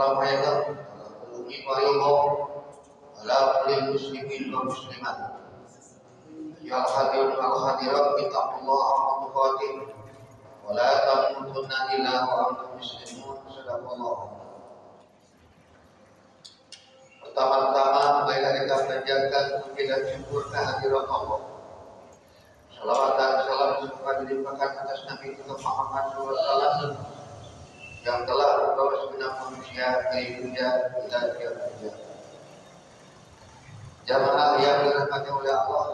والفيض والعلوم والرضا على كل مسلم ومسلمة. يا الحاضرون والحاضرات اتقوا الله حق تقاته ولا تموتن إلا وأنتم مسلمون. صدق الله. Pertama-tama marilah kita panjatkan puji dan syukur kehadirat Allah. Salawat dan salam semoga dilimpahkan atas Nabi kita Muhammad SAW yang telah membawa segenap manusia dari dunia ila kiamat. Jamaah yang dirahmati oleh Allah,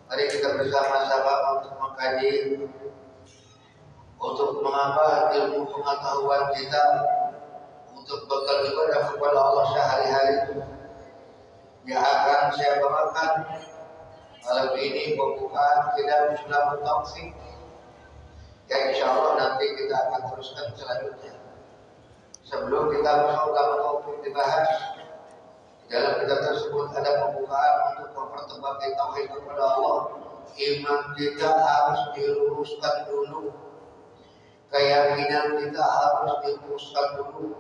mari kita bersama-sama untuk mengkaji, untuk menambah ilmu pengetahuan kita, untuk bekal ibadah kepada Allah sehari-hari. Yang akan saya bawakan malam ini pembukaan kitab Islam Taufiq yang insya Allah nanti kita akan teruskan selanjutnya. Sebelum kita masuk dalam topik dibahas, di dalam kitab tersebut ada pembukaan untuk mempertebak tauhid kepada Allah. Iman kita harus diluruskan dulu, keyakinan kita harus diluruskan dulu.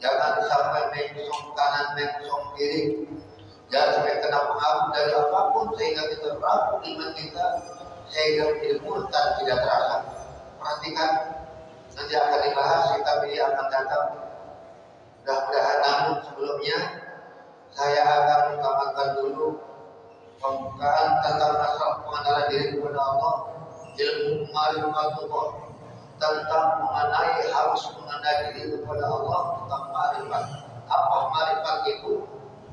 Jangan sampai mengsong kanan mengsong kiri, jangan sampai kena pengaruh dari apapun sehingga kita rapuh iman kita, sehingga menjadi murtad tidak terasa. Perhatikan, nanti akan dibahas kitab ini akan datang. Mudah-mudahan, namun sebelumnya saya akan mengutamakan dulu pembukaan tentang masalah pengenalan diri kepada Allah, ilmu ma'rifatullah, tentang mengenai harus mengenal diri kepada Allah, tentang ma'rifat. Apa ma'rifat itu?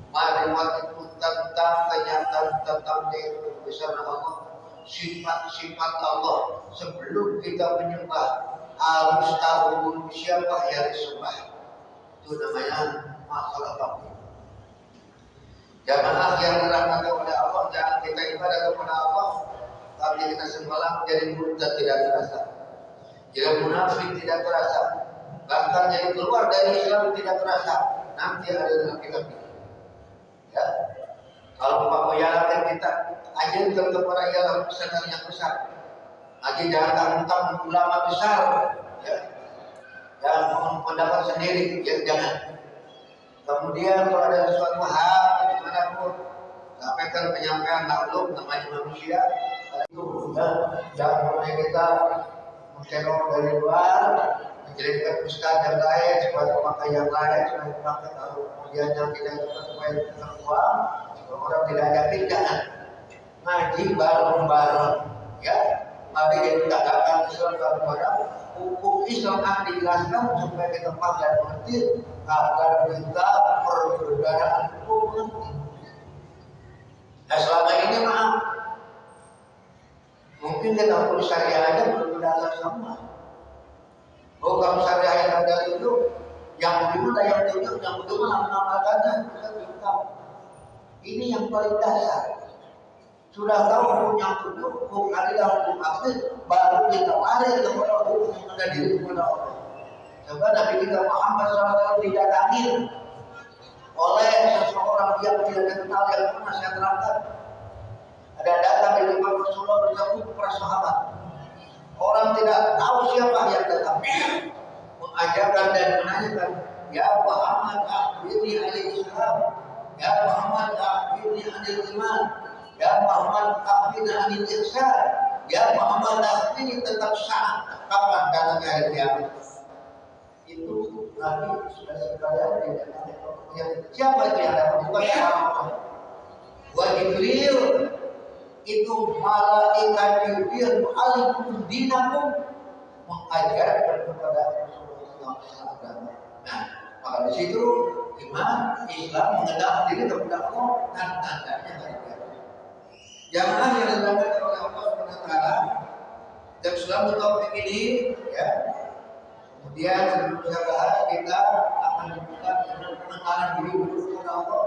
Ma'rifat itu tentang kenyataan tentang kebesaran Allah, sifat-sifat Allah. Sebelum kita menyembah harus tahu dulu siapa yang disembah. Itu namanya masalah tauhid. Jamaah yang dirahmati oleh Allah, jangan kita ibadah kepada Allah tapi kita sembah jadi murtad tidak terasa, jadi munafik tidak terasa, bahkan jadi keluar dari Islam tidak terasa. Nanti ada dalam kitab ini. Ya, kalau Bapak yakin kita ajarkan kepada ialah kesadaran yang besar. Aji jangan tentang ulama besar, ya, jangan pendapat sendiri, ya, jangan. Kemudian kalau ada sesuatu hal dimanapun, sampaikan penyampaian maklum namanya manusia. Itu jangan mulai kita mencelok dari luar, menjelekkan ustaz yang lain, supaya memakai yang lain, supaya memakai kemudian yang tidak supaya terbuang. Orang tidak yakin, jangan. Ngaji bareng-bareng, ya. Mari kita katakan Islam bareng-bareng. Hukum Islam akan dijelaskan supaya kita paham dan mengerti agar kita perbedaan hukum mengerti. Nah, selama ini maaf, mungkin kita hukum syariah aja berbeda sama. Hukum syariah yang ada itu, yang bagaimana yang tunjuk, yang bagaimana mengamalkannya, kita belum tahu. Ini yang paling dasar. Sudah tahu hukum yang tunjuk, hukum adil, hukum akil, baru kita lari kepada hukum yang ada diri kepada Allah. Coba Nabi kita Muhammad SAW didatangi oleh seseorang yang tidak dikenal, yang pernah saya terangkan. Ada datang di depan Rasulullah bersama para sahabat. Orang tidak tahu siapa yang datang, mengajarkan dan menanyakan, ya Muhammad akhbirni anil Islam, ya Muhammad akhbirni anil iman, ya Muhammad akhbirni anil ihsan, ya Muhammad akhbirni tentang saat kapan datangnya hari kiamat. Itu Nabi sudah sekalian tidak ada. Siapa yang dapat bukan orang. Wa Jibril itu malaikat Jibril alikum dinakum, mengajarkan kepada Rasulullah SAW. Nah, maka di situ iman Islam mengenal diri kepada Allah dan tandanya hari kiamat. Jamaah yang dilakukan oleh Allah SWT dan Islam Taufiq ini, ya. Kemudian sebelum saya bahas, kita akan membuka pengenalan diri dulu kepada Allah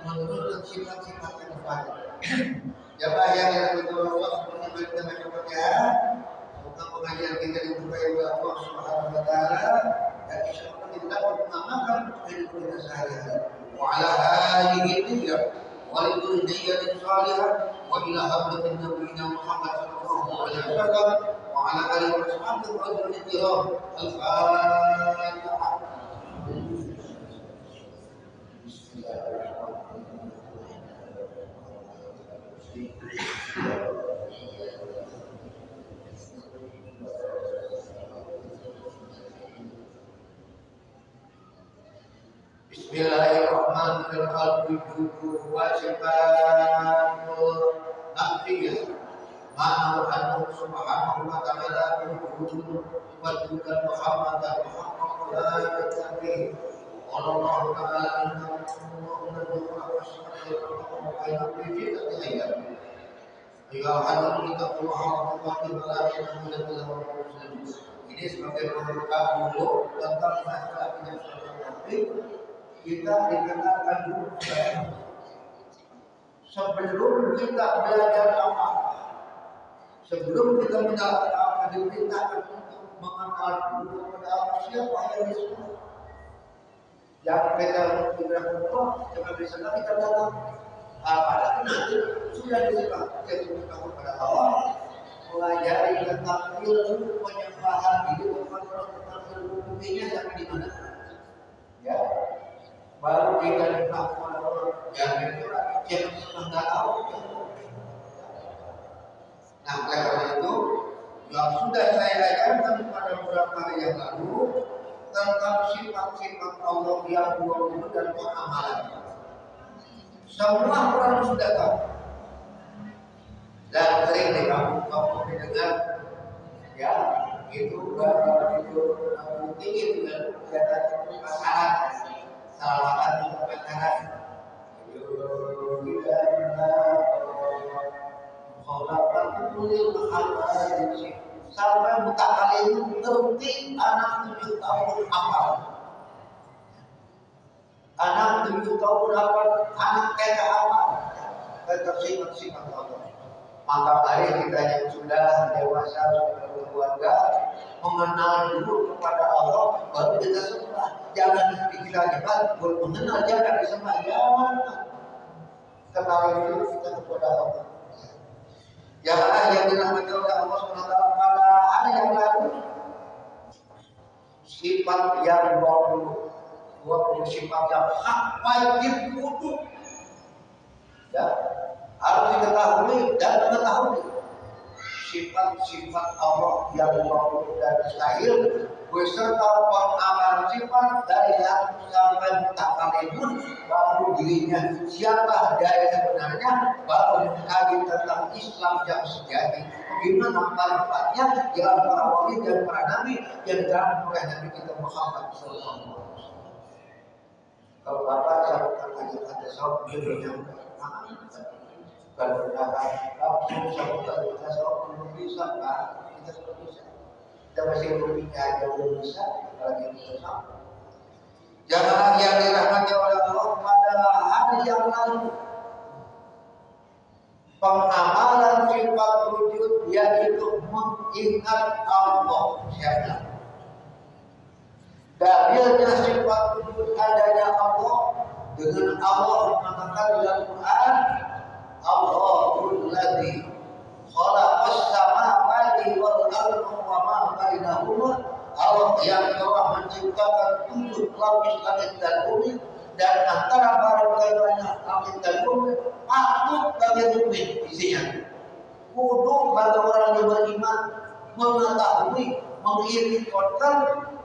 menurut sifat-sifat yang terbaik. Jamaah yang betul Allah seperti kita menyebutnya, semoga pengajian kita diberkahi oleh Allah Subhanahu Wa Taala dan insya Allah kita dapat mengamalkan kehidupan kita sehari-hari. Wa ala alihi wa li niyatin salihah wa ila hadratin nabiyina Muhammad sallallahu alaihi wasallam wa ala alihi wa sahbihi wa sallam. Al-Fatihah. Bismillahirrahmanirrahim. Wajibatul nafiyah. Ma'al anhu subhanahu wa ta'ala wa tukan Muhammadan Muhammadan Nabi Allah ta'ala ini sebagai pembukaan dulu tentang masalah penyelesaian kita dikenalkan dulu sebelum kita belajar apa, sebelum kita mendapatkan apa, diperintahkan untuk mengenal dulu kepada siapa yang disebut. Yang kita sudah berdoa, jangan bisa kita datang. Apalagi nanti sudah disebut kita berdoa kepada Allah, mengajari tentang ilmu penyembahan itu tentang ilmu buktinya sampai di mana? Ya, baru kita dikenal kepada Allah. Yang itu yang enggak tahu. Nah, oleh karena itu yang sudah saya ajarkan pada beberapa hari yang lalu tentang sifat-sifat Allah yang 20 dan amalan. Semua orang sudah tahu. Dan sering kamu mendengar ya itu itu tinggi dengan kegiatan pasaran, salawatan untuk pasaran. Sampai mutakallim ngerti anak 7 tahun hafal. Anak 7 tahun hafal, anak TK hafal. Tetap sifat-sifat Allah. Maka mari kita yang sudah dewasa, sudah berkeluarga, mengenal dulu kepada Allah, baru kita sembah. Jangan kita cepat mengenal, jangan disembah, jangan. Kenal dulu kita kepada Allah. Janganlah yang dirahmati oleh Allah SWT pada hari yang lalu sifat yang 20 sifat yang hak wajib kudu ya harus diketahui dan mengetahui sifat-sifat Allah yang 20 dan mustahil beserta pengamalan sifat dari yang sampai mutakallimun baru dirinya siapa dari sebenarnya baru mengkaji tentang Islam yang sejati bagaimana manfaatnya jalan para wali dan para nabi yang dijalankan oleh Nabi kita Muhammad SAW. Kalau Bapak sahabat aja ada sahabat dia kalau langsung sahabat kita sahabat belum bisa kan kita sudah bisa. Kita masih belum bisa lagi bisa. Janganlah yang dirahmati oleh Allah pada hari yang lalu pengamalan sifat wujud yaitu mengingat Allah siapa. Dalilnya sifat wujud adanya Allah dengan Allah mengatakan dalam Quran Allahul ladzi khalaqas samawati wal arda wa ma bainahuma. Allah yang telah menciptakan 7 lapis langit dan bumi dan antara barang-barangnya langit dan bumi patut bagi mukmin isinya. Kudu bagi orang yang beriman mengetahui, mengikhtiarkan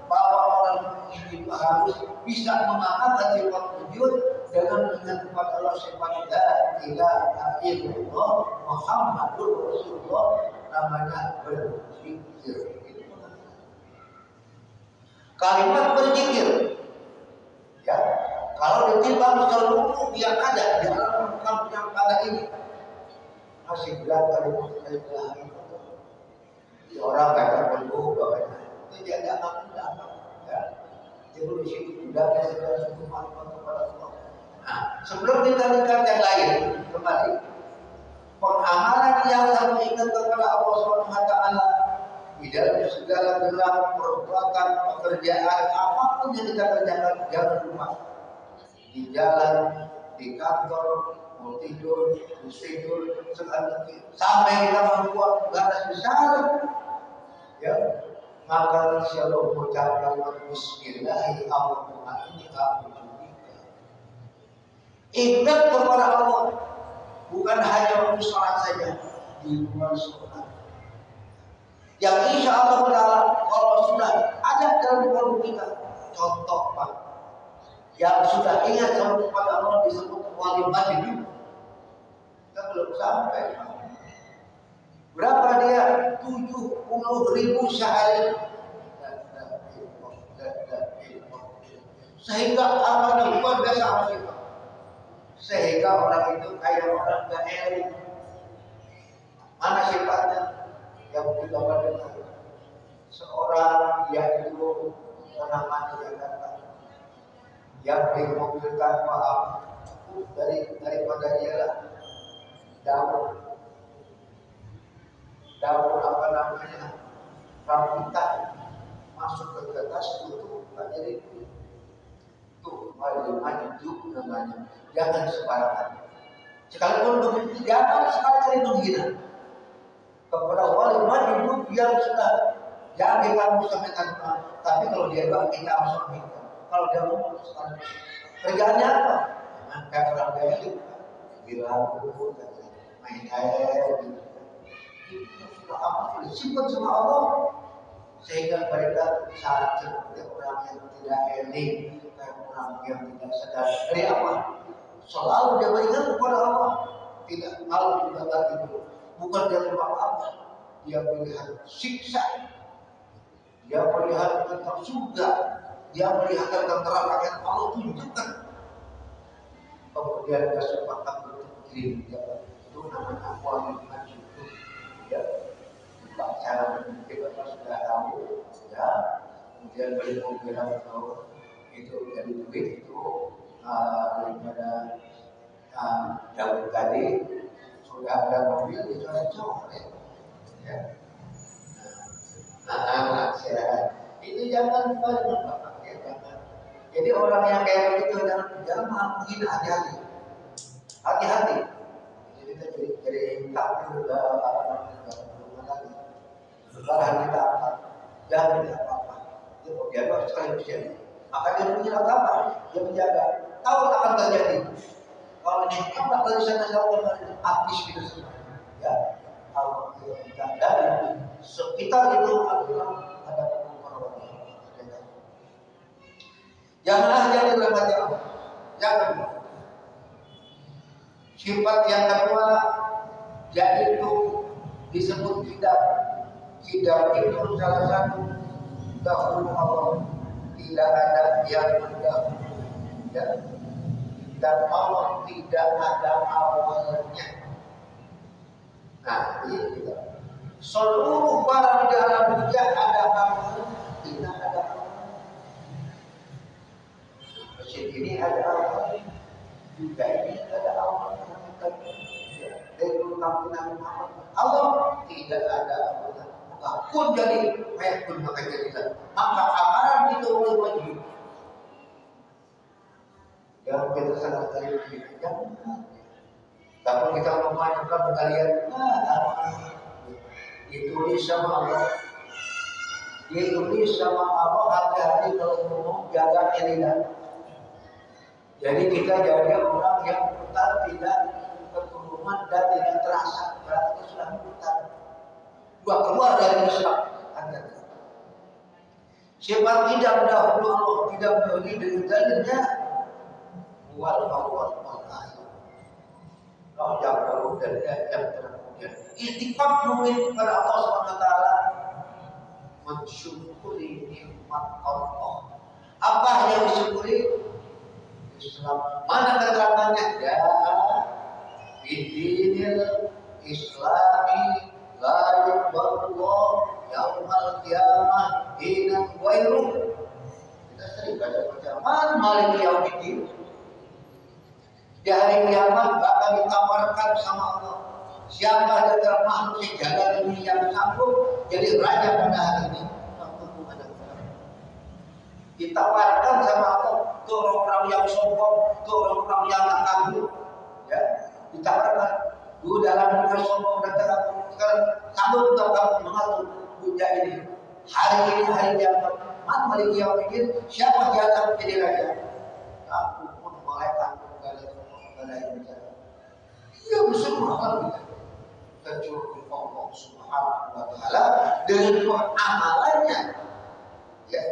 bahwa orang ini harus bisa mengamalkan sifat wujud dengan mengingat kepada Allah sifat la ilaha illallah Muhammadur Rasulullah namanya berzikir. Kalimat berzikir ya kalau ditimbang seluruh yang ada di dalam kampung yang pada ini masih berat kalimat la ilaha illallah. Orang kata berbohong bagaimana itu dia tidak akan ya. Jadi di situ sudah ada segala sesuatu manfaat kepada Allah. Nah, sebelum kita lihat yang lain kembali pengamalan yang sama ingat kepada Allah SWT di dalam segala gerak perbuatan pekerjaan apapun yang kita kerjakan jangan lupa di jalan di kantor mau tidur sampai kita membuat garis besar ya maka insya Allah mengucapkan Bismillahirrahmanirrahim ini kamu ingat kepada Allah bukan hanya waktu sholat saja di luar sholat yang insya Allah kalau sudah ada dalam kalbu kita contoh Pak Yang sudah ingat sama kepada Allah disebut wali madin. Kita belum sampai. Berapa dia? 70.000 sehari. Sehingga amalnya luar biasa amal. Sehingga orang itu kayak orang gak elit. Mana sifatnya? Yang kita dengar seorang yang itu pernah mati Jakarta, yang dimobilkan maaf daripada ialah daun apa namanya rambutan masuk ke kertas itu jadi itu maju namanya. Jangan sembarangan. Sekalipun begitu jangan sekali-kali menghina kepada wali maju yang sudah jangan kamu sampaikan. Tapi kalau dia doa kita harus sampaikan. Kalau dia mau sekarang kerjaannya apa? Kayak orang gaya itu bilang main air gitu. Itu sudah amat disimpan sama Allah sehingga mereka saat seperti orang yang tidak elit, kayak orang yang tidak sadar dari apa? Selalu dia berikan kepada Allah, tidak malu juga itu. Bukan dia lupa apa, dia melihat siksa, dia melihat tentang surga, dia melihat tentang neraka yang Allah tunjukkan. Kemudian dia sepakat untuk kirim dia itu namanya wali maju itu ya. Cara kita sudah tahu ya. Kemudian beliau bilang tahu itu dari duit itu daripada daun tadi sudah ada mobil dicoret-coret ya. Itu jangan banyak ya, jangan. Jadi orang yang kayak begitu jangan menghina, hati-hati. Jadi kita jadi takut juga lagi. Sekarang kita jangan apa-apa. Dia harus sekali ujian. Maka dia punya apa? Dia menjaga. Tahu akan terjadi. Kalau ini apa dari sana jauh habis gitu semua. Ya, kalau kita dari sekitar itu ada orang. Janganlah jadi dalam hati Allah. Jangan. Sifat yang kedua yaitu disebut hidab. Hidab itu salah satu dahulu Allah. Tidak ada yang mendahulu. Ya. Dan Allah tidak ada awalnya. Nah, ini kita. Seluruh barang di alam dunia ada awalnya, tidak ada awalnya. Mesin ini ada awalnya, juga ini ada awalnya. Dari tampilan Allah tidak ada awalnya. Pun jadi, pun maka jadilah. Maka amaran itu oleh wajib. Yang kita sadar dari diri, tapi kita memajukan kalian, ditulis sama Allah, ditulis sama Allah. Hati-hati kalau ngomong, jaga lidah. Jadi kita jadi orang yang putar tidak berkerumun dan tidak terasa, berarti sudah putar. Keluar dari Islam. Sifat tidak dahulu Allah tidak beri dengan dalilnya. Wal kalau yang baru dan yang kemudian itikad mu'min kepada Allah SWT mensyukuri nikmat Allah. Apa yang disyukuri? Islam. Mana keterangannya? Ya, bidinil Islami la yuqbalullah yaumal qiyamah dinan ghairuh. Kita sering baca mana Maliki Yaumiddin. Di hari kiamat bakal ditawarkan sama Allah. Siapa di antara makhluk sejagat ini yang sanggup jadi raja pada hari ini? Ditawarkan sama Allah. Itu orang-orang yang sombong, itu orang-orang yang takabur. Ya, ditawarkan. Dulu dalam dunia sombong dan takabur. Sekarang sanggup untuk kamu mengatur dunia ini. Hari ini hari kiamat. Man Maliki Yaumiddin. Siapa yang akan menjadi raja? Aku pun malaikat. Ia bersama Allah kecuali Allah Subhanahu wa Ta'ala dengan amalannya. Ya,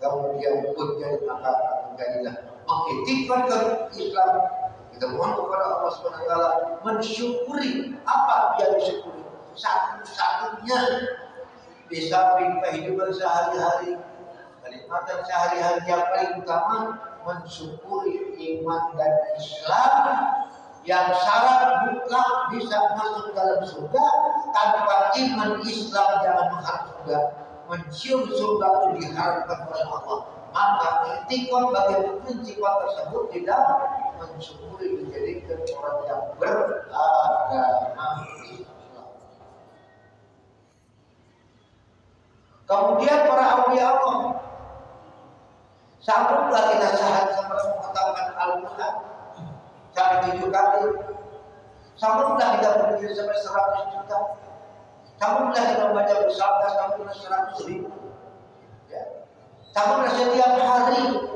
kemudian pun jadi maka jadilah mengiktikkan Islam. Kita mohon kepada Allah SWT mensyukuri apa yang disyukuri satu-satunya di samping kehidupan sehari-hari, kenikmatan sehari-hari yang paling utama mensyukuri iman dan Islam yang syarat bukan bisa masuk dalam surga. Tanpa iman Islam jangan mengharap surga, mencium surga itu diharapkan oleh Allah. Maka itikad bagi mukmin sifat tersebut tidak mensyukuri menjadikan orang yang beragama Islam. Kemudian para awliya Allah, sambunglah kita sahat sampai mengatakan Al-Quran sampai 7 kali. Sambunglah kita berdiri sampai 100 juta. Sambunglah kita membaca bersabda sampai 100.000. Ya. Sambunglah setiap hari.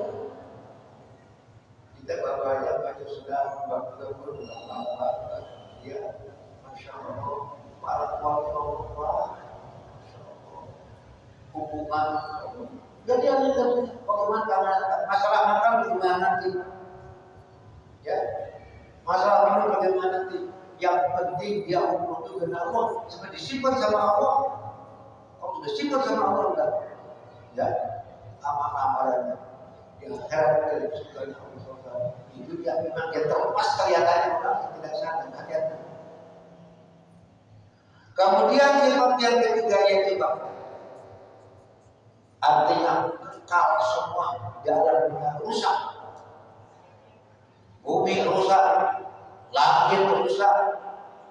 Kita baca sudah ya, Masya Allah, para Allah, hubungan. Jadi ada bagaimana masalah makan bagaimana nanti, ya masalah minum bagaimana nanti. Yang penting dia hubungan itu dengan Allah, sampai disimpan sama Allah. Kalau sudah simpan sama Allah sudah, ya amal-amalannya yang akhirat dari surga Allah itu dia memang dia terlepas kelihatannya orang tidak sadar hati-hati. Kemudian sifat yang ketiga yaitu bakti. Artinya kekal semua, jalannya rusak, bumi rusak, langit rusak,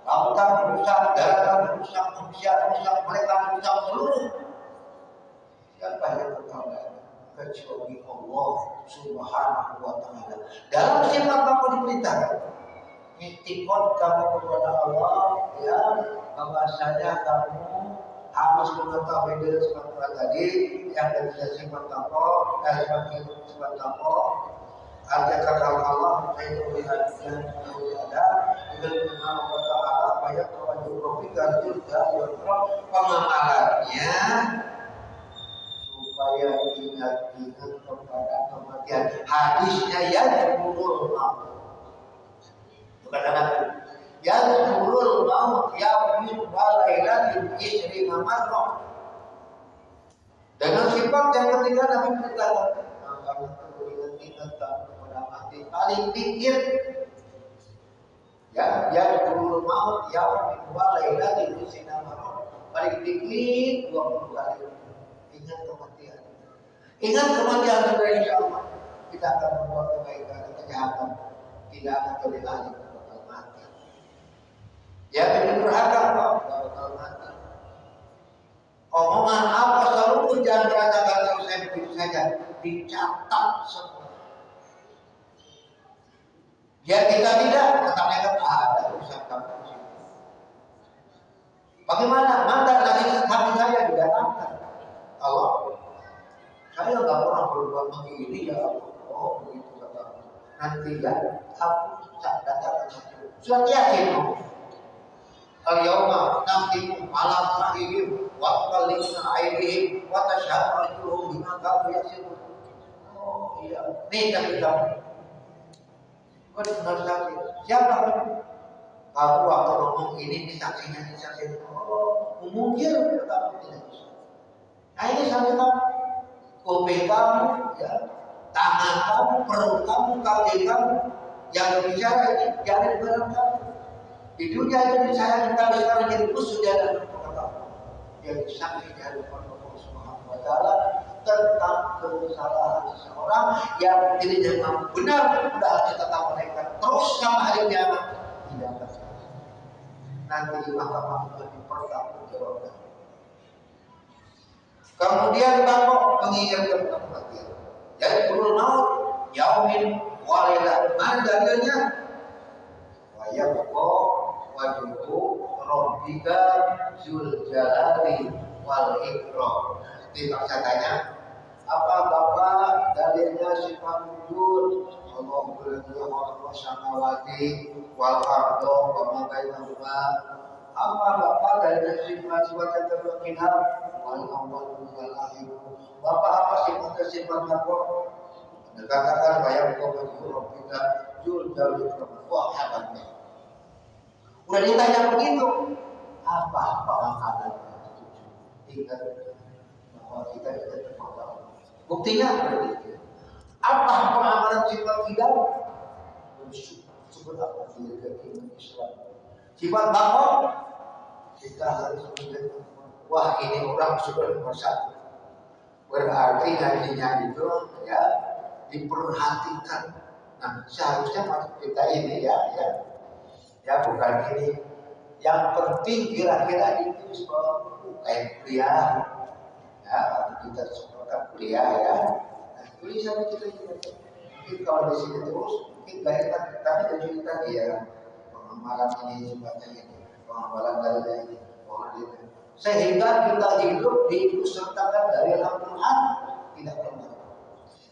lautan rusak, daratan rusak, manusia rusak, mereka rusak seluruh. Siapa yang kekal? Kecuali Allah Subhanahu wa Ta'ala. Dalam sifat apa diperintahkan? Itikad kamu kepada Allah, ya bahwasanya kamu harus mengetahui dari sifat tadi yang ketiga sifat takwa dan sifat takwa. Artinya kata Allah itu lihatnya ada dengan Allah Taala banyak kewajiban juga pengamalannya supaya ingat-ingat kepada kematian. Hadisnya yang jumhur bukan Nabi. Yang jumhur maut yang balailatin istri marrah. Dengan sifat yang ketiga Nabi berkata, ingat kepada mati paling pikir ya jumhur maut yang balailatin istri marrah. Paling pikir 20 kali. Ingat kematian. Ingat kematian sudah insya Allah kita akan membuat kebaikan dan kejahatan tidak akan terjadi bakal mati. Ya bikin durhaka bakal mati. Omongan apa selalu jangan merasa kalau saya begitu saja dicatat semua. Ya kita tidak katakan ada urusan kamu. Bagaimana mandat lagi kami saya didatangkan. Allah, saya nggak pernah berbuat begini ya Allah. Oh begitu kata. Nanti ya, aku datang sudah yakin. Al-yawma naftimu ala sahihim wa qalina aidihim wa tashhadu arjuluhum bima kanu yaksibun. Oh iya, nih kita. Kau benar saksi. Siapa kamu? Kamu waktu ngomong ini saksinya disaksikan. Oh, mungkin kamu tidak bisa. Nah ini sampai kamu, kuping kamu, ya, tangan kamu, perut kamu, kaki kamu, yang berbicara ini jangan diberang kamu. Di dunia itu bicara kita sekarang jadi musuh di hadapan Allah. Jadi saksi di hadapan Allah Subhanahu wa Ta'ala tentang kesalahan seseorang yang dirinya memang benar sudah tetap mereka terus sama hari kiamat tidak akan. Nanti di mahkamah itu dipertanggungjawabkan. Kemudian bakok mengingatkan kematian. Jadi kulul maut yaumin walilah. Mana dalilnya? Wa yabqa wajhu rabbika dzul jalali wal ikram. Jadi saya tanya, apa Bapak dalilnya sifat wujud? Allah berkata Allah samawati wal ardo wa ma bainahuma Apa Bapak dari sifat-sifat yang terkenal? Wal awal wal akhir. Bapak apa sifat-sifat Bapak? Dikatakan bayang kau kita jul jauh wah hebatnya. Udah ditanya begitu, apa makanan? Ingat bahwa kita terpaksa. Buktinya apa pengamalan sifat tidak? Sebut apa diri Islam? Sifat bakor kita harus menjadi wah ini orang sudah nomor satu. Berarti hajinya itu ya diperhatikan. Nah seharusnya masuk kita ini ya bukan ini. Yang penting kira-kira itu kayak kuliah ya kita sepakat kuliah ya. Nah, tulisan kita mungkin kalau di sini terus mungkin dari tadi cerita dia pengamalan ini sebagainya ini pengamalan dari ini sehingga kita hidup diikutsertakan dari Al-Quran tidak benar.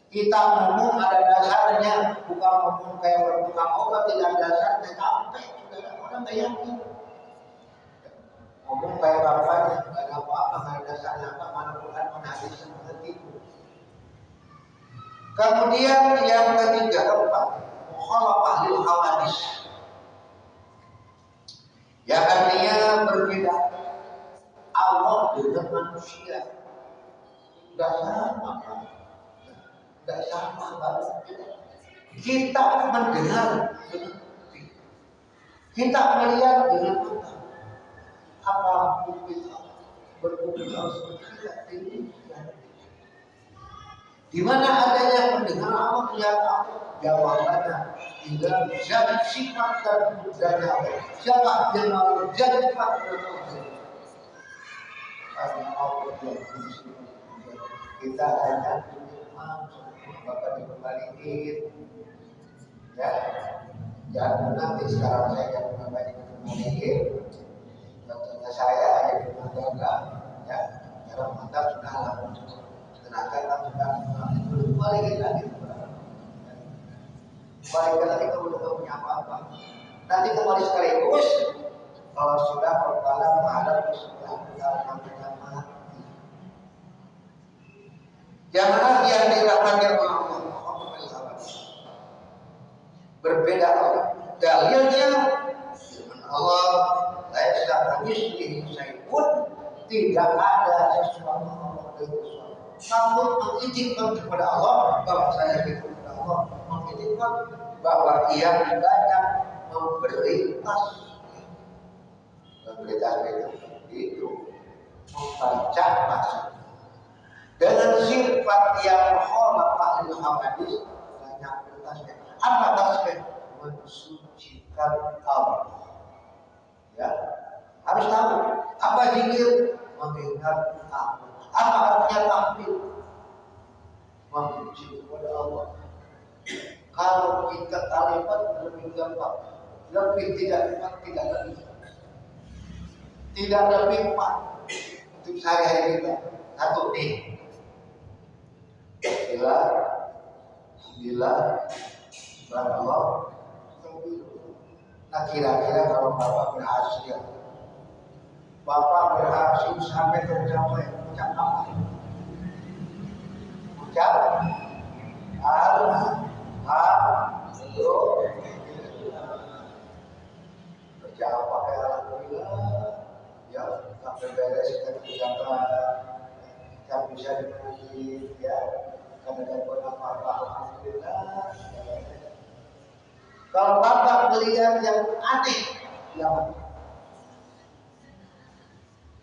Kita ngomong ada dasarnya, bukan ngomong kayak orang tukang obat tidak ada dasarnya, sampai sudah orang nggak yakin. Ngomong kayak bapaknya, nggak ada apa-apa, nggak ada dasarnya apa, mana Quran, mana hadis seperti itu. Kemudian yang ketiga, keempat, mukhalafah lil hawadis. Ya artinya berbeda Allah dengan manusia. Tidak sama, tidak sama banget. Kita mendengar dengan kita melihat dengan mata. Apapun kita berkomunikasi tidak tinggi. Di mana adanya mendengar Allah melihat Allah jawabannya tinggal jadi sifat dan budaya siapa yang mau jadi sifat dan budaya karena Allah yang kita hanya maka dikembalikan ya jangan nanti sekarang saya yang dikembalikan contohnya saya yang menjaga ya dalam mantap sudah lama tenaga kan sudah balikin lagi balikin lagi kalau udah punya apa-apa nanti kembali sekaligus kalau sudah berkala menghadap sudah namanya mati jamaah yang dirahmati Allah berbeda Allah dalilnya firman Allah laisa kamitslihi syai'un tidak ada sesuatu kamu mengizinkan kepada Allah bahwa saya itu kepada Allah mengizinkan bahwa ia banyak memberi itu membaca masuk dengan sifat yang khalaqah lil hawadis banyak tasbih apa tasbih mensucikan Allah ya harus tahu apa zikir mengingat Allah apa artinya tahmid memuji kepada Allah kalau kita kalimat lebih gampang lebih tidak lebih empat untuk sehari-hari kita satu nih Alhamdulillah Subhanallah nah kira-kira kalau Bapak berhasil sampai tercapai ucap apa? Ucap Alhamdulillah kerja apa kayak Alhamdulillah ya sampai beres kita kerjakan yang bisa dipuji ya karena dapat apa-apa Alhamdulillah kalau Bapak melihat yang aneh yang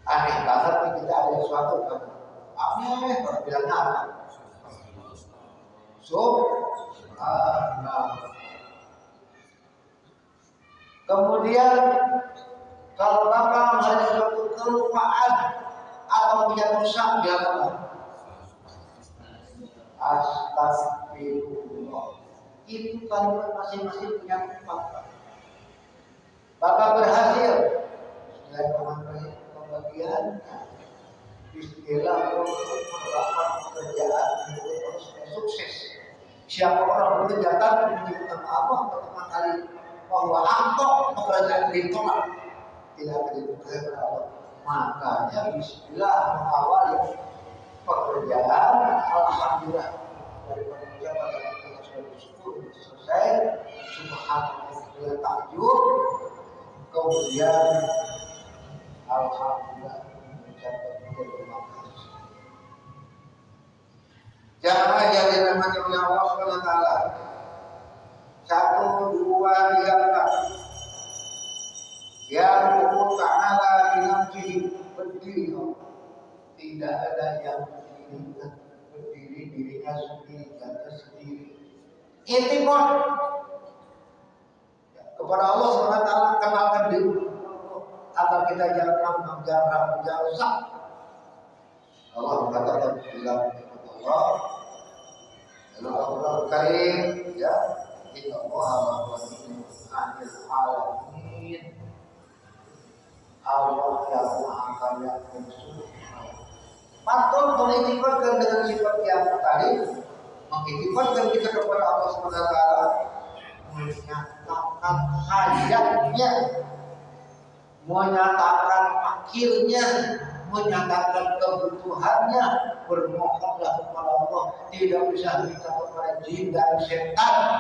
aneh banget nih kita ada sesuatu kan aneh berbilangnya apa kemudian kalau Bapak melihat suatu kelupaan atau punya dosa biarkan astagfirullah itu kalimat masing-masing punya tempat Bapak berhasil Bismillahirrahmanirrahim bagiannya istilah untuk melakukan pekerjaan harus sukses. Siapa orang bekerjaan menyebutkan Allah pertama kali bahwa angkok pekerjaan ditolak tidak akan dibuka oleh Allah. Makanya bismillah mengawali pekerjaan. Alhamdulillah dari pengucapan kita sudah bersyukur selesai. Subhanallah takjub. Kemudian alhamdulillah mengucapkan terima kasih. Jangan jadi namanya Allah Subhanahu wa taala. 1, 2, 3, 4. Yang ta'ala binafsihi berdiri, tidak ada yang berdiri dirinya sendiri, jaga sendiri. Intikon kepada Allah SWT, kenalkan diri agar kita jangan rusak. Allah mengatakan bilang kepada Allah, Allah Karim, ya, Inna Allah anil alamin. Allah yang Maha Kaya dan Sempurna. Patut mengitikadkan dengan sifat yang tadi, mengitikadkan kita kepada Allah SWT, menyatakan hajatnya, menyatakan fakirnya, menyatakan kebutuhannya, bermohonlah kepada Allah. Tidak bisa minta kepada jin dan setan,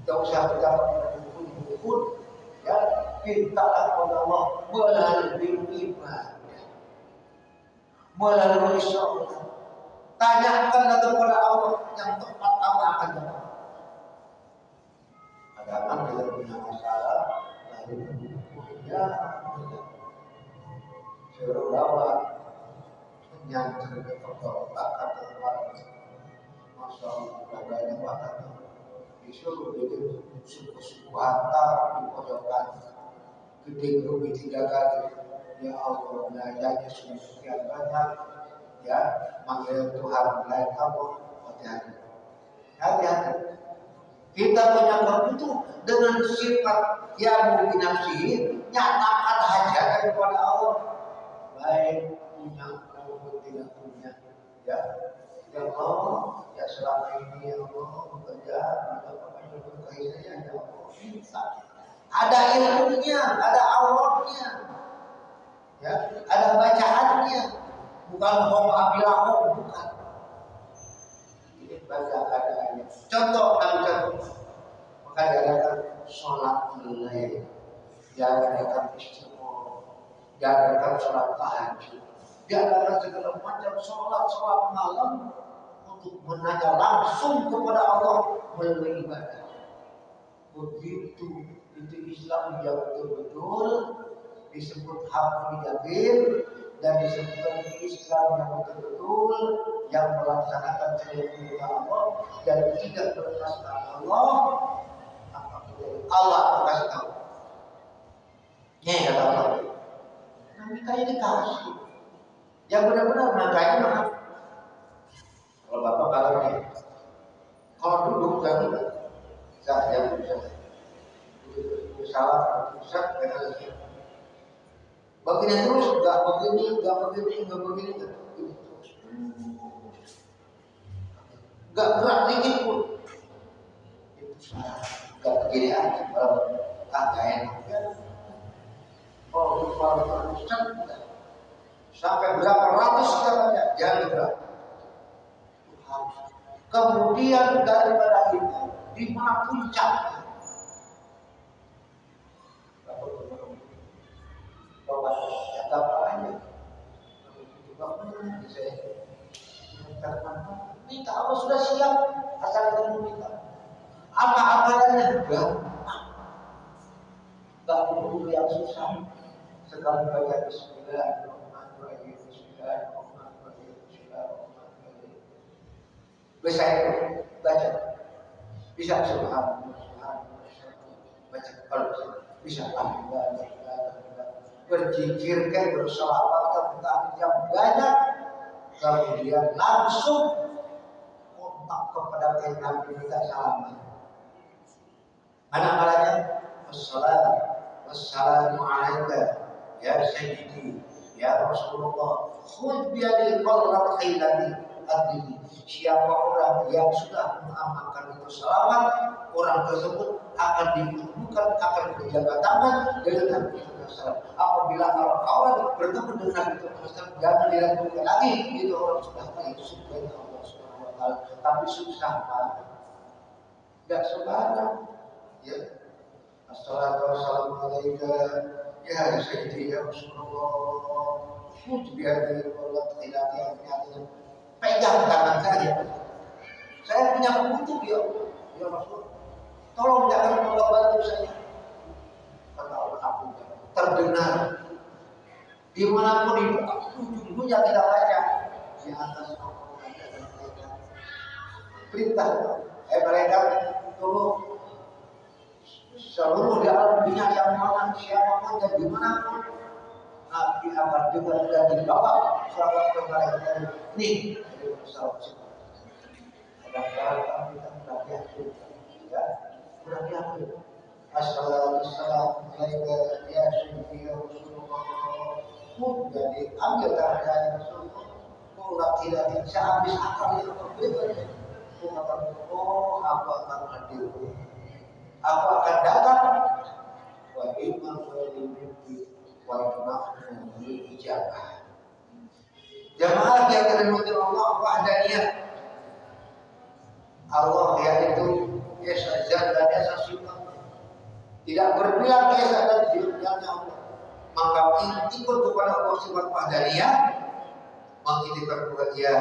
tidak usah minta kepada dukun, ya. Mintalah kepada Allah melalui ibadah, melalui sholat. Tanyakanlah kepada Allah yang tepat, Allah akan jawab. Kadang-kadang kita punya masalah, lalu ya suruh bawa menyanyi kepada bakat tempat, masa banyak bakat disuruh bikin suku-suku hantar di pojokan. Gede rugi 3 kali. Ya Allah, belanjanya sudah sekian banyak. Ya, manggil Tuhan lain kamu. Hati-hati. Hati-hati. Kita punya kebutuhan dengan sifat yang binafsi, nyatakan hajat kepada Allah. Baik punya maupun tidak punya. Ya, ya Allah, ya selama ini ya Allah bekerja, tidak berkahi saya ya Allah. Minta. Ada ilmunya, ada auratnya, ya, ada bacaannya, bukan hom abilahom, bukan. Ini baca keadaannya. Contoh, maka diadakan sholat lail, diadakan istighfar, diadakan sholat tahajud, diadakan segala macam sholat malam untuk menanya langsung kepada Allah melalui ibadah. Begitu itu Islam yang betul-betul disebut hak yakin dan disebutkan Islam yang betul-betul yang melaksanakan perintah Allah dan tidak berkasih Allah. Allah kasih tahu. Nih kata Allah. Nanti kayak dikasih. Yang benar-benar makanya mana? Kalau bapak kalau duduk jangan saya bisa. Salah pusat dengan begini terus, nggak begini, nggak gerak dikit pun, itu salah, nggak begini aja, agak enak. Kalau pusat sampai berapa ratus kita baca, jangan gerak. Kemudian daripada itu, di mana puncaknya? Minta Allah sudah siap, asal kamu minta. Apa amalannya? Gak perlu yang susah. Sekali baca Bismillahirrahmanirrahim, Bismillahirrahmanirrahim. Bisa itu baca. Bisa subhanallah, baca kalau bisa alhamdulillah. Berzikirkan, berselawat tentang yang banyak, kemudian langsung kontak kepada Nabi kita salaman. Mana malahnya? Wassalamu alaika ya sayyidi ya Rasulullah. Khudh biyadi qarrat khailati adli. Siapa orang yang sudah mengamalkan itu salawat, orang tersebut akan dibutuhkan, akan berjabat tangan dengan Wasallam. Apabila orang bertemu dengan Nabi SAW, jangan diragukan lagi itu orang sudah baik surga Allah Subhanahu Wa Taala. Tapi susah Pak, tidak sembarang. Ya, Assalamualaikum ya Sayyidi ya Rasulullah. Biar Allah tidak yang pegang tangan saya punya kebutuhan ya Rasul, tolong jangan bantu saya. Kata Allah, aku terdengar dimanapun itu, ujung-ujungnya tidak baca di atas perintah mereka tolong seluruh di alam dunia yang mana siapapun dan dimanapun Nabi akan dengar dan dibawa sahabat kepada ini dari masalah kadang-kadang kita mudah yakin ya, mudah yakin. Assalamualaikum ya Sayyidi ya Rasulullah. Jadi ambil keadaan Rasulullah, mulai tidak bisa habis akal yang berbeda. Mengatakan, oh aku akan hadir, aku akan datang. Wa imam walimimpi wa imam ijabah. Jamaah yang dirahmati Allah wahdaniyah. Allah yaitu Esa Zat dan Esa Sifat, tidak berbilang Esa dan Sifatnya Allah. Maka ikut kepada Allah sifat wahdaniyah, menginginkan kepada dia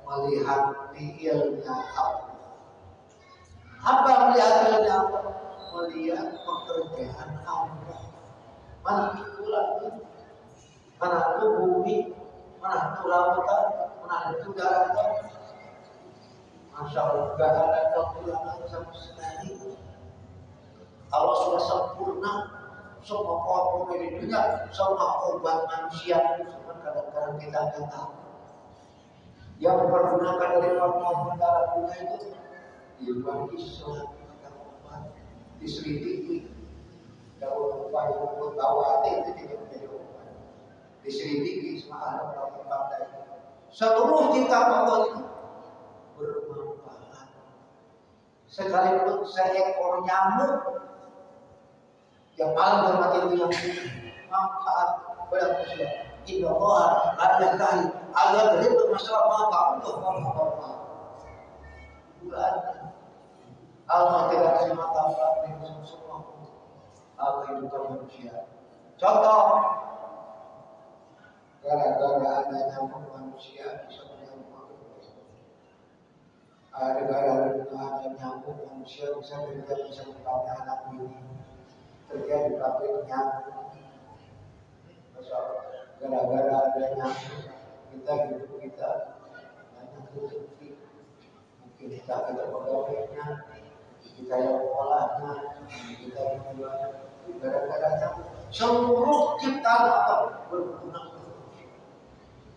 melihat fi'ilnya Allah. Apa melihat fi'ilnya Allah? Melihat pekerjaan Allah. Mana itu langit, mana itu bumi, mana itu lautan, mana itu daratan. Masya Allah, gak ada kekurangan sama sekali. Allah sudah sempurna. Semua orang di dunia, semua obat manusia, semua kadang-kadang kita nggak tahu. Yang dipergunakan dari orang darah bunga itu di luar Islam, diselidiki. Kalau upaya bawa hati itu tidak menjadi obat. Diselidiki sama ada orang pandai. Seluruh kitab Allah itu bermanfaat. Sekalipun seekor nyamuk yang paling bermati itu yang manfaat pada manusia. Inna Allah ada kali agar terlibat masalah manfaat untuk orang-orang. Bukan Allah tidak semata-mata dengan semua kehidupan manusia. Contoh, gara-gara ada nyamuk manusia bisa menyamuk. Gara-gara ada nyamuk manusia bisa mempunyai anak bini. Terjadi pabriknya, gara-gara adanya kita hidup kita banyak rezeki, mungkin kita pegawainya, kita yang olahnya, kita yang jual, gara-gara seluruh ciptaan Allah berguna.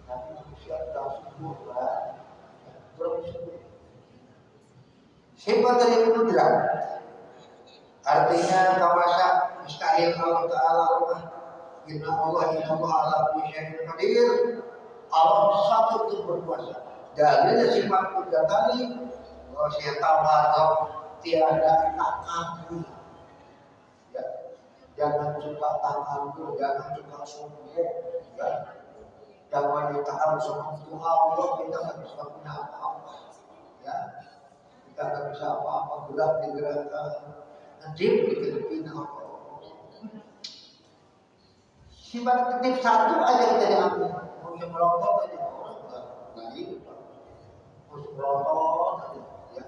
Tapi manusia tak sempurna, bersyukur. Sifat dari kudrat. Artinya kawasa mustahil Allah Ta'ala Inna Allah ala kulli syai'in qadir. Allah satu untuk berkuasa. Dalilnya sifat kudrat tadi bahwa saya tawadhu, tiada takabur. Ya. Jangan suka takabur, jangan suka sombong. Ya. Jangan kita harus sombong Tuhan Allah, kita nggak bisa punya apa-apa. Ya. Kita nggak bisa apa-apa, gerak digerakkan. Najib dikedekin Allah. Sifat ketip satu aja kita diambil. Mau merontok aja orang nggak hidup. Mau merontok aja. Ya.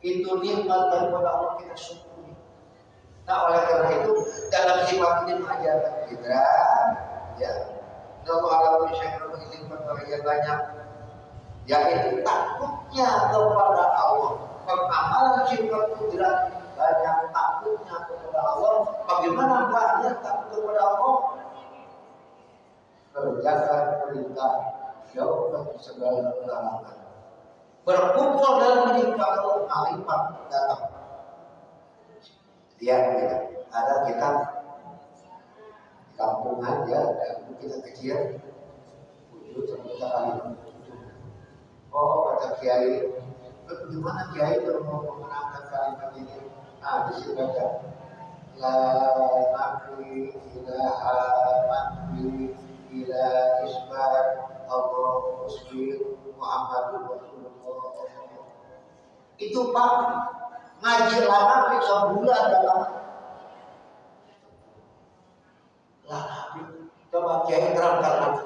Itu nikmat daripada Allah kita syukuri. Nah oleh karena itu dalam sifat ini mengajarkan kita, ya, kalau Allah bersyukur mengizinkan bagian banyak, yaitu takutnya kepada Allah, pengamalan sifat kudrat. Banyak takutnya kepada Allah. Bagaimana banyak takut kepada Allah? Kerjakan perintah, jauhkan segala larangan. Berkumpul dalam menyembah Allah, makrifat datang. Lihat kita, ada kita di kampung aja, dan kita kecil, wujud sebentar kali. Oh kata Kiai, bagaimana Kiai mau mengenangkan kalimat ini? Di sini baca la nabi ilaha nabi ila isbat Allah muslim Muhammadur Rasulullah. Itu Pak ngaji lama sebulan dalam lama. Coba kiai terangkan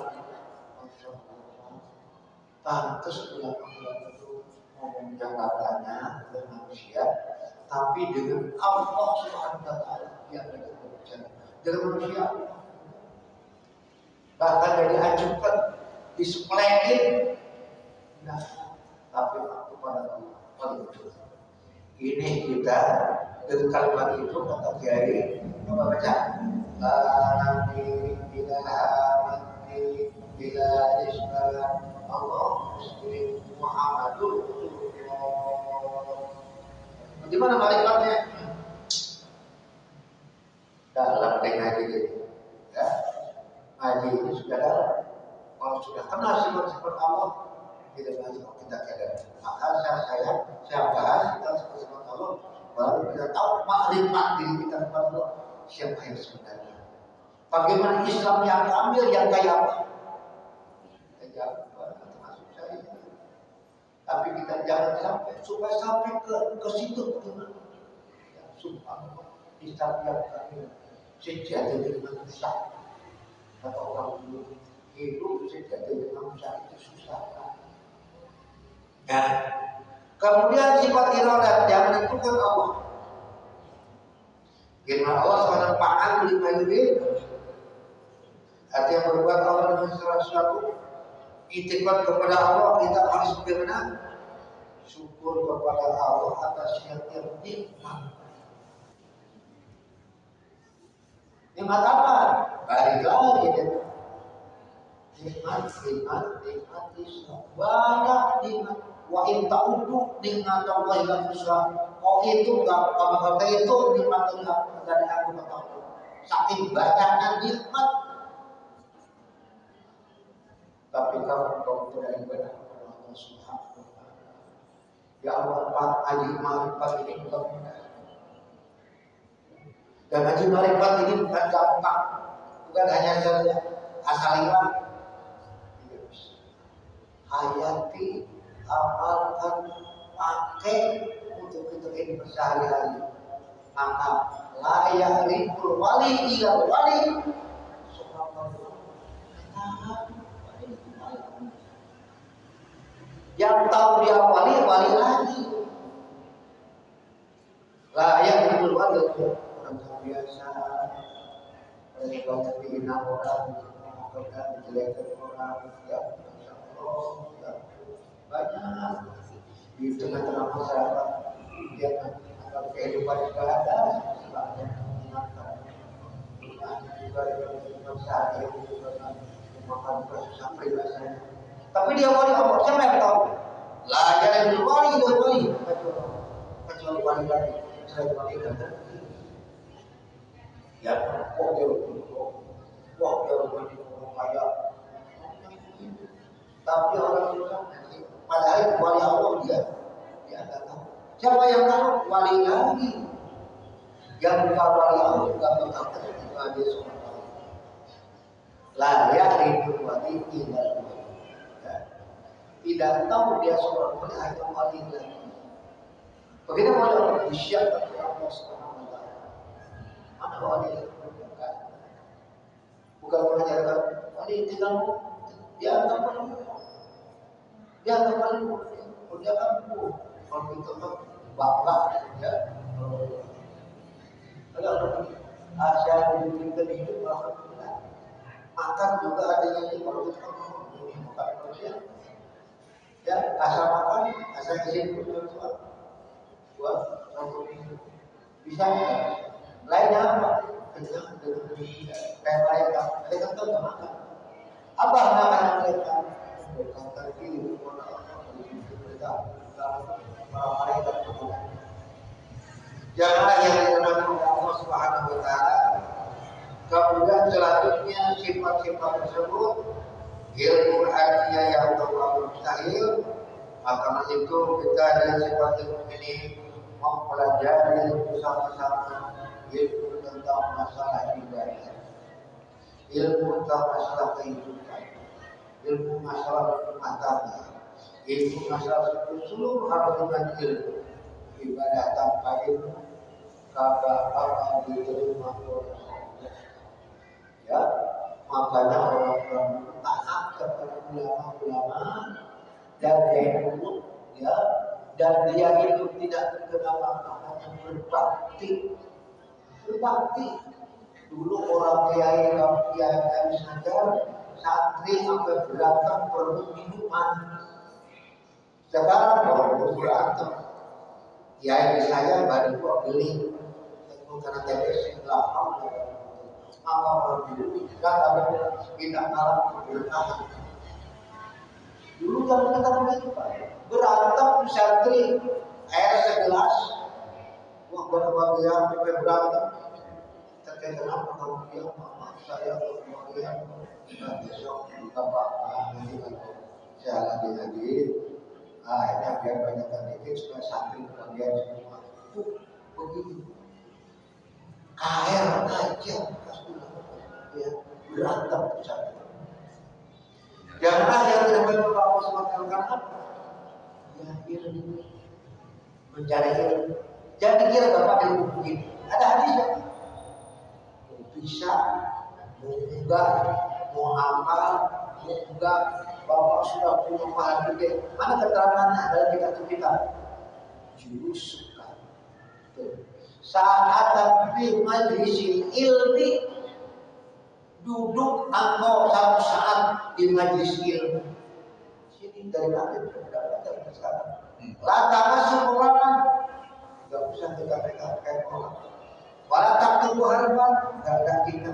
pantas bulan itu ngomong jabatannya dengan manusia, tapi dengan Allah Subhanahu wa Ta'ala yang berbicara dengan manusia. Bahkan dari ajukan displein, nah, tapi aku pada paling betul. Ini kita dari kalimat itu kata kiai, coba baca. Nabi bila mati bila isbat Allah muslim Muhammadur Rasulullah. Bagaimana malaikatnya? Dalam ngaji ini, ya. Ngaji ini sudah dalam. Kalau sudah kenal sifat-sifat Allah, tidak lagi kita kira. Maka saya bahas tentang sifat-sifat Allah, baru kita tahu makrifat diri kita kepada Allah. Siapa yang sebenarnya? Bagaimana Islam yang kamil yang kayak apa? Termasuk saya. Tapi kita jangan sampai supaya sampai ke situ betul. Ya, subhanallah. Islam yang kamil sejati dengan manusia. Kata orang dulu, hidup sejati dengan manusia itu susah. Ya. Kemudian sifat iradat yang menentukan Allah. Firman Allah SWT fa'al lima yurid. Artinya berbuat Allah dengan sesuatu. Itikad kepada Allah kita harus bagaimana? Syukur kepada Allah atas yang nikmat. Nikmat apa? Balik lagi dia. Nikmat Islam. Banyak nikmat. Wa in ta'udu nikmat Allah yang besar. Oh itu enggak, kalau kata itu nikmat Allah dari aku kata. Saking banyaknya nikmat. Tapi kalau tidak ibadah kepada Allah Subhanahu wa Ta'ala. Ya Allah, Pak Haji Marifat ini bukan mudah. Dan Haji Marifat ini bukan gampang. Bukan hanya saja asal iman. Tidak bisa. Hayati, amalkan, pakai untuk kita ini sehari-hari. Maka layak ribul wali ila wali. Subhanallah. Yang tahu dia wali lagi. Layak ribul wali orang biasa. Orang dihina orang, orang dijelekan orang, ya banyak di tengah-tengah masyarakat dia akan kehidupan ibadah sebabnya mengingatkan juga dengan saat ini juga makan susah pribadi. Tapi dia wali Allah, siapa yang tahu? Lah jadi wali kecuali wali lagi, selain wali kan. Ya, dia kaya. Tapi orang susah. Padahal wali Allah dia tidak tahu. Siapa yang tahu? Wali lagi. Yang bukan wali Allah juga tahu itu ada semua. Layak ribut wali tinggal. Tidak tahu dia seorang wali hanya wali lagi. Bagaimana wali Allah disiapkan oleh Allah Subhanahu wa Ta'ala? Mana wali yang bukan mengajarkan wali tinggal dia tak perlu. Dia kembali dia kampung kalau itu bapak ya kalau Asia diberikan hidup alhamdulillah makan juga ada yang kalau kita makan manusia ya asal makan asal izin bersuara buat satu minggu bisa lainnya apa kenyang dengan kayak mereka tentu nggak makan apa makanan mereka berkata diri janganlah yang dikenal oleh Allah Subhanahu wa Ta'ala. Kemudian selanjutnya sifat-sifat tersebut ilmu artinya yang Allah mustahil. Maka itu kita dengan sifat ilmu ini mempelajari bersama-sama ilmu tentang masalah ibadah, ilmu tentang masalah kehidupan, ilmu masalah rumah tangga, ilmu masalah seluruh hal dengan ilmu. Ibadah tanpa ilmu kagak bakal diterima oleh Allah. Ya, makanya orang-orang taat kepada ulama-ulama dan ilmu, ya, dan dia itu tidak terkenal hanya berbakti. Dulu orang kiai saja santri sampai berantem berebut minuman. Sekarang baru berantem. Kiai saya baru beli karena TPS belakang. Maka dulu kita kalah bertahan. Dulu zaman kita begitu Pak. Berantem santri air segelas. Wah berbahagia sampai berantem. Terkait kenapa kamu bilang mama saya kemudian besok bapak nanti kalau saya lagi akhirnya biar banyak dikit supaya santri kemudian semua begitu. KR aja ya berantem santri. Janganlah yang tidak berbapak semacam apa? Ya ilmu mencari ilmu. Jangan dikira bapak ilmu begini. Ada hadisnya. Bisa enggak mau hafal enggak bapak sudah punya pahala gede. Mana keterangannya dalam kitab-kitab? Jurus suka. Saat di majlis ilmi duduk engkau satu saat di majlis ilmu. Sini dari mana sudah sekarang. Lantaran semuanya enggak usah kita kayak orang. Walau tak tunggu harapan, karena kita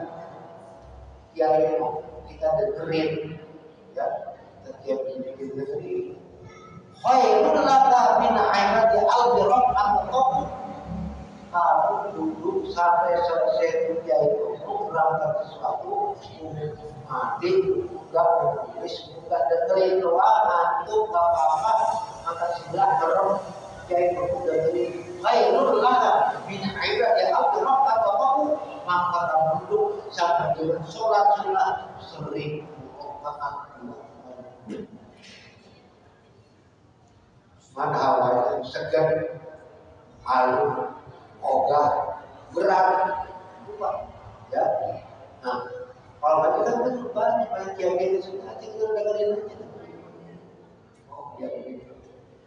dengerin, ya, setiap ini dengerin. Khairul laka min aimati al-birab al-qab. Kamu duduk sampai selesai kuliah itu, berangkat sesuatu, mati, enggak menulis, enggak dengerin doang, ngantuk, enggak apa-apa, maka sebelah merem, kiai kamu dengerin. Khairul laka min aimati al-birab al-qab. Maka kamu duduk sampai dengan sholat sunnah 1000 rakaat. Mana awalnya segan, halu, ogah, berat, lupa, ya. Nah, kalau kita kan banyak kiai itu sudah tinggal dengerin aja. Oh, ya begitu.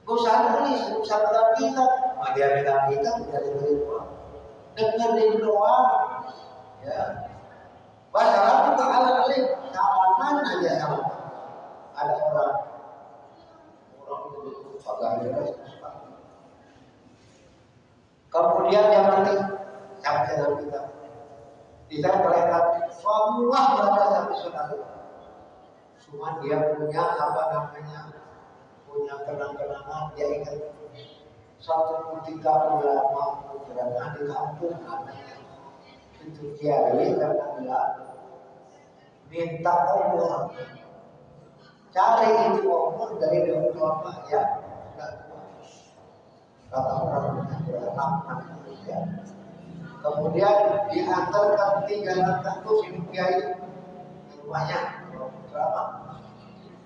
Gak usah nulis, gak usah bilang kita, dia kita dengerin doang, dengerin doang, ya. Masalah juga alih-alih salaman aja sama. Ada orang itu agak kemudian yang nanti sampai dengan kita mereka semua berada sampai saudara. Cuma dia punya apa namanya, punya kenang-kenangan, dia ingat satu ketika ulama berada di kampung namanya itu kiai karena bilang minta umur, cari itu umur dari ulama ya sudah tua. Kata orang beranak ya. Kemudian diantarkan 3 langkah itu si kiai rumahnya ulama.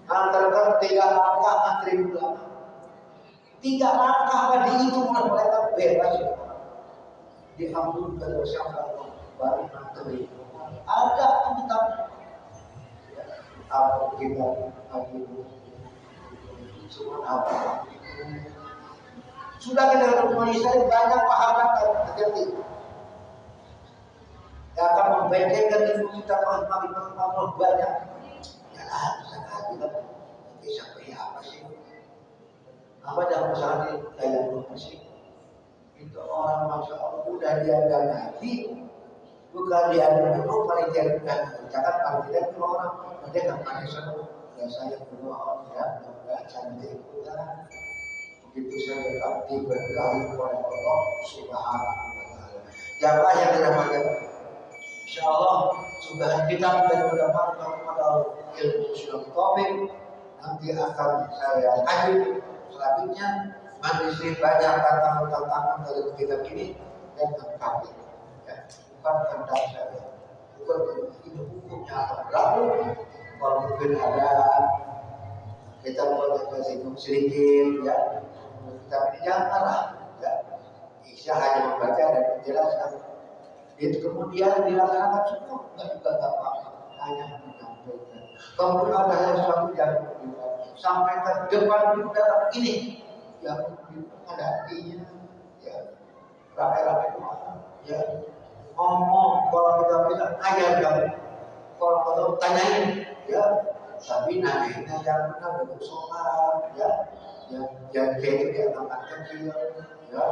Antarkan 3 langkah antri ulama. 3 langkah dihitung oleh mereka bebas. Diambil ke dosa Allah baru antri. Ada kitab apa kita lagi cuma apa sudah kita menyesali banyak pahaman terjadi yang akan membentengkan ilmu kita kalau Allah banyak ya sangat kita bisa apa sih apa dalam masalah ini kayak apa sih itu orang masya Allah udah diada ngaji bukan diada dulu paling jangan jangan kalau tidak itu orang mereka kan seru ya saya berdoa ya enggak cantik udah begitu saya abdi berkahi kepada Allah Subhanahu wa taala. Janganlah yang namanya insyaallah sudah kita berdoa kepada ilmu usul topik nanti akan saya lanjut selanjutnya manusia banyak tantangan dari kita ini dan kami ya, bukan kehendak saya, bukan itu hukumnya akan berlaku. Kalau mungkin ada kita boleh kasih sedikit ya, tapi jangan marah ya. Isya hanya membaca dan menjelaskan. Itu kemudian dilaksanakan semua, juga tak apa-apa, hanya menyampaikan. Kemudian ada sesuatu yang sampaikan depan saudara ini yang ada artinya ya, ramai-ramai ya, ngomong kalau kita bilang ajar kamu, kalau kita tanyain ya, tapi nanyainnya yang benar betul soal ya, yang kayak itu dia anak kecil ya,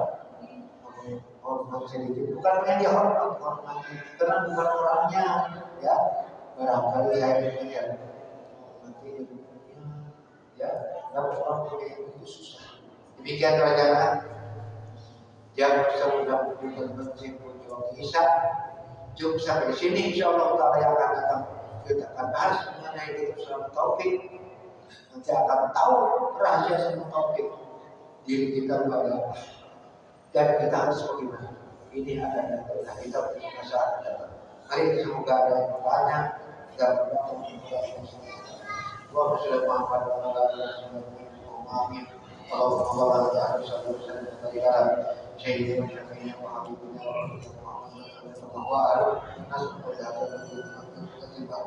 hormat sedikit, bukan hanya dia hormati, karena bukan orangnya ya, barangkali saya pikir nanti ya, kalau orang punya itu susah. Demikian rencana yang mudah bukan bersimpul jual hisab. Cukup sampai di sini, insya Allah taala yang akan datang kita akan bahas mengenai itu selama taufik. Nanti akan tahu rahasia selama taufik diri kita kepada Allah dan kita harus bagaimana. Ini akan datang. Nah, kita punya masa akan datang. Hari ini semoga ada yang banyak dan Wa Muhammad wa ala alihi wa sahbihi. Allahumma barik ala sayyidina Sayyidina Syafi'ina wa Habibina wa ala nasibina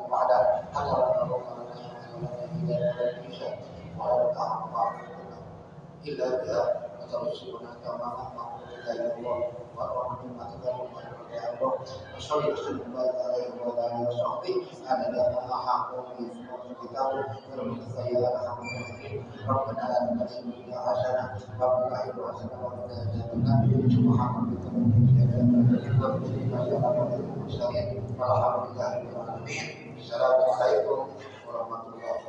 wa ala hadara illa biha atausuna kama Allah wa rahmatullahi wa barakatuh. Sallallahu alaihi wa alihi ada ahaqu bi kitab bermutayya alhamdulillah rabbana atina fid dunya hasanah wa fil akhirati hasanah wa qina adzabannar. Assalamualaikum warahmatullahi wabarakatuh.